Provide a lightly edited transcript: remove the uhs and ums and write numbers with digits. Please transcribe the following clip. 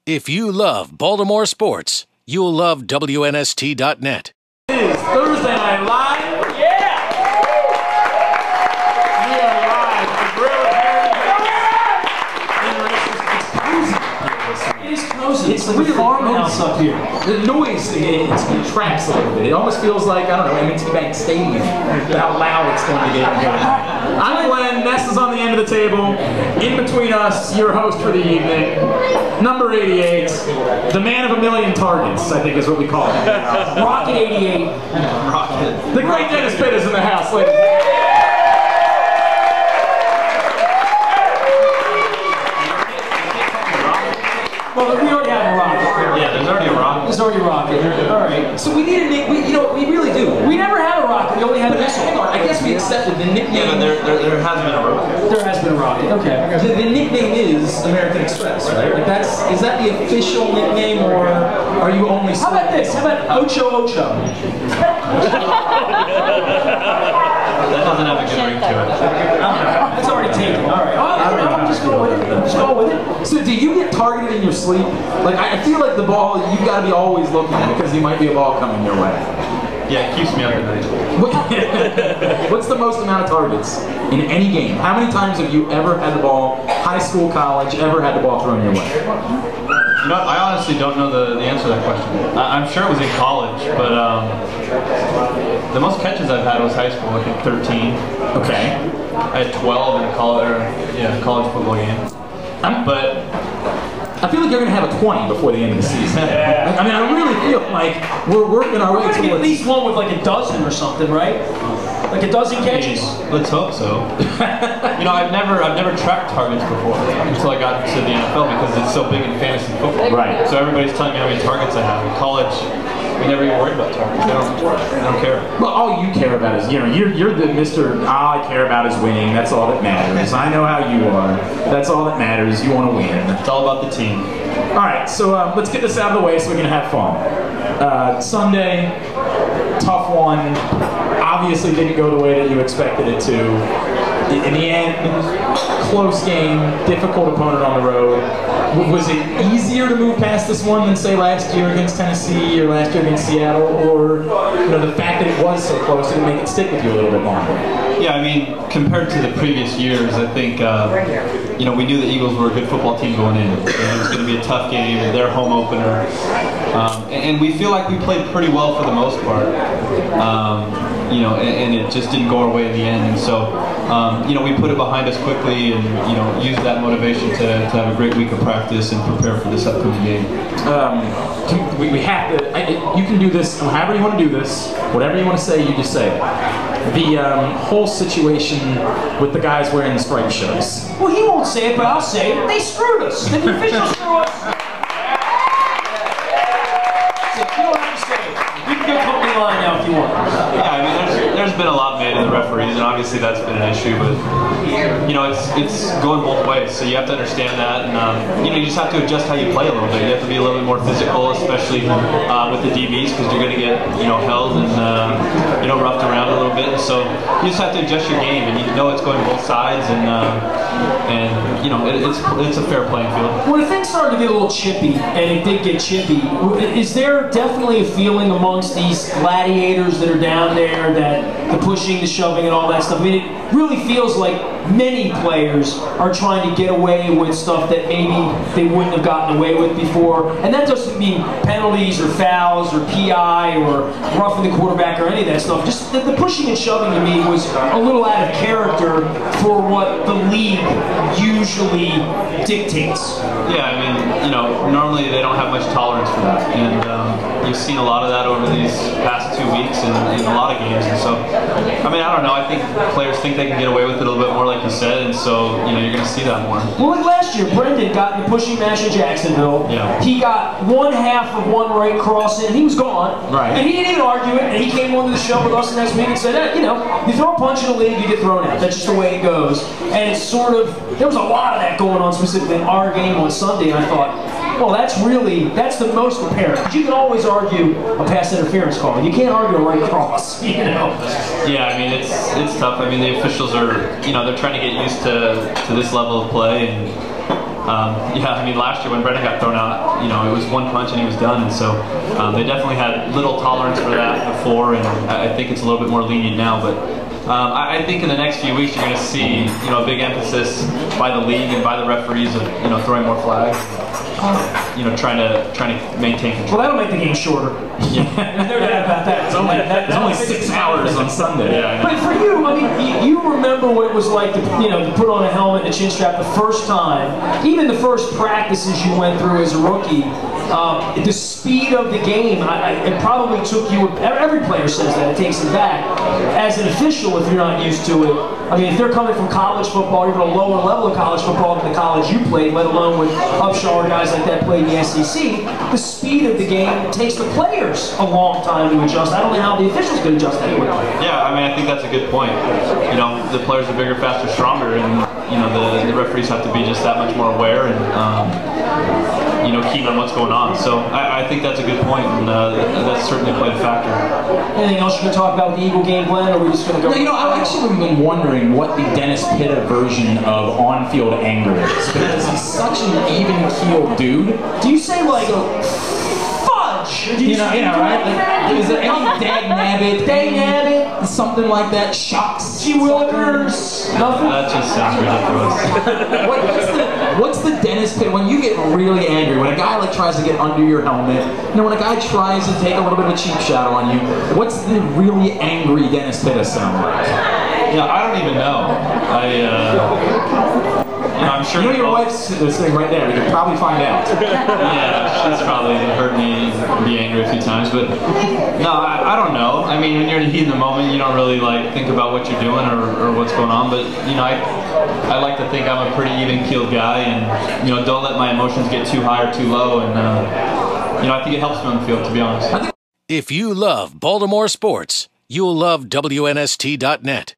If you love Baltimore sports, you'll love WNST.net. It is Thursday Night Live. Yeah! We are live at the Grill It is cozy. It's like really a farmhouse up here. The noise, it tracks a little bit. It almost feels like, I don't know, M&T Bank Stadium. How loud it's going to get here. I'm Glenn. Ness is on the end of the table. In between us, your host for the evening, number 88, the man of a million targets, I think is what we call him. Rocket 88. Rocket. The great Dennis Pitta is in the house, ladies. Well, we already have a rocket. Yeah, there's already a rocket. There's already a rocket. All right. So we need a nickname. You know, we really do. We never had a rocket. We only had a missile. Hang on, I guess we accepted the nickname. Yeah, but there has been a rocket. There has been a rocket. Okay. The nickname is American Express, right? Like is that the official nickname, or are you only? How about this? How about Ocho Ocho? That doesn't have a good ring to it. That's already taken. All right. I'm just going with it. I'm just going with it. So do you get targeted in your sleep? Like I feel like the ball, you've got to be always looking because there might be a ball coming your way. Yeah, it keeps me up at night. What's the most amount of targets in any game? How many times have you ever had the ball, high school, college, ever had the ball thrown your way? You know, I honestly don't know the answer to that question. I'm sure it was in college, but the most catches I've had was high school, I think 13. Okay. I had 12 in a college football game. But I feel like you're going to have a 20 before the end of the season. I mean, I really feel like we're working our way We're going to get at towards... least one with like a dozen or something, right? Like a dozen catches. let's hope so. You know, I've never tracked targets before until I got to the NFL because it's so big in fantasy football. Right. So everybody's telling me how many targets I have. In college, we never even worried about targets. They don't care. Well, all you care about is, you know, you're the Mr. All I care about is winning. That's all that matters. I know how you are. That's all that matters. You want to win. It's all about the team. All right, so let's get this out of the way so we can have fun. Sunday, tough one. Obviously didn't go the way that you expected it to. In the end, close game, difficult opponent on the road. Was it easier to move past this one than, say, last year against Tennessee or last year against Seattle? Or, you know, the fact that it was so close, did it make it stick with you a little bit longer? Yeah, I mean, compared to the previous years, I think, you know, we knew the Eagles were a good football team going in. And it was going to be a tough game, their home opener. And we feel like we played pretty well for the most part. You know, and it just didn't go our way in the end. And so, you know, we put it behind us quickly and, you know, used that motivation to have a great week of practice and prepare for this upcoming game. We have to, you can do this however you want to do this, whatever you want to say, you just say it. The whole situation with the guys wearing the striped shirts. Well, he won't say it, but I'll say it. They screwed us. The officials screwed us. So you don't have to say it. You can go company line now if you want. Yeah, I mean, there's been a lot made of the referees, and obviously that's been an issue, but, you know, it's going both ways, so you have to understand that, and, you know, you just have to adjust how you play a little bit. You have to be a little bit more physical, especially with the DBs, because you're going to get, you know, held and, you know, roughed around a little bit, and so you just have to adjust your game, and you know it's going both sides, and you know, it's a fair playing field. When things started to get a little chippy, and it did get chippy, is there definitely a feeling amongst these gladiators that are down there that the pushing, the shoving, and all that stuff? I mean, it really feels like many players are trying to get away with stuff that maybe they wouldn't have gotten away with before. And that doesn't mean penalties or fouls or PI or roughing the quarterback or any of that stuff. Just the pushing and shoving to me was a little out of character for what the league usually dictates. Yeah, I mean, you know, normally they don't have much tolerance for that. And you've seen a lot of that over these past 2 weeks in a lot of games. And so, I mean, I don't know. I think players think they can get away with it a little bit more, like you said, and so, you know, you're going to see that more. Well, like last year, Brendan got in the pushing match in Jacksonville. Yeah. He got one half of one right cross in, he was gone. Right. And he didn't even argue it, and he came onto the show with us the next week and said, you know, you throw a punch in the league, you get thrown out. That's just the way it goes. And it's sort of, there was a lot of that going on, specifically in our game on Sunday, and I thought, well, that's the most apparent. Because you can always argue a pass interference call. You can't argue a right cross, you know. Yeah, I mean, it's tough. I mean, the officials are, you know, they're trying to get used to this level of play, and Yeah, I mean, last year when Brennan got thrown out, it was one punch and he was done, and so they definitely had little tolerance for that before, and I think it's a little bit more lenient now, but I think in the next few weeks you're going to see, a big emphasis by the league and by the referees of, throwing more flags. Trying to maintain control. Well, that'll make the game shorter. Yeah. There's no doubt about that. It's only 6 hours on Sunday. Yeah, but for you, I mean, you remember what it was like to, to put on a helmet and a chin strap the first time, even the first practices you went through as a rookie. The speed of the game, it probably took you, every player says that, it takes it back. As an official, if you're not used to it, I mean, if they're coming from college football, even a lower level of college football than the college you played, let alone with upshaw guys like that played in the SEC, the speed of the game takes the players a long time to adjust. I don't know how the officials can adjust that quickly. Yeah, I mean, I think that's a good point. The players are bigger, faster, stronger, and the referees have to be just that much more aware and keen on what's going on. So I think that's a good point, and that's certainly played a factor. Anything else you can talk about with the Eagle game, Glenn, or are we just going to go? No, I've actually been wondering what the Dennis Pitta version of on-field anger is, because he's such an even-keeled dude. Do you say like fudge? Right? Like, is there any dag-nabbit, something like that? Shocks? Gee willikers? Nothing? That just sounds ridiculous. What's the Dennis Pitta, when you get really angry, when a guy like tries to get under your helmet, when a guy tries to take a little bit of a cheap shot on you, what's the really angry Dennis Pitta sound like? Yeah, I don't even know. I'm sure. Your wife's sitting right there. You could probably find out. Yeah, she's probably heard me be angry a few times, but no, I don't know. I mean, when you're in the heat of the moment, you don't really think about what you're doing or what's going on. But I like to think I'm a pretty even-keeled guy, and don't let my emotions get too high or too low. And I think it helps me on the field, to be honest. If you love Baltimore sports, you'll love WNST.net.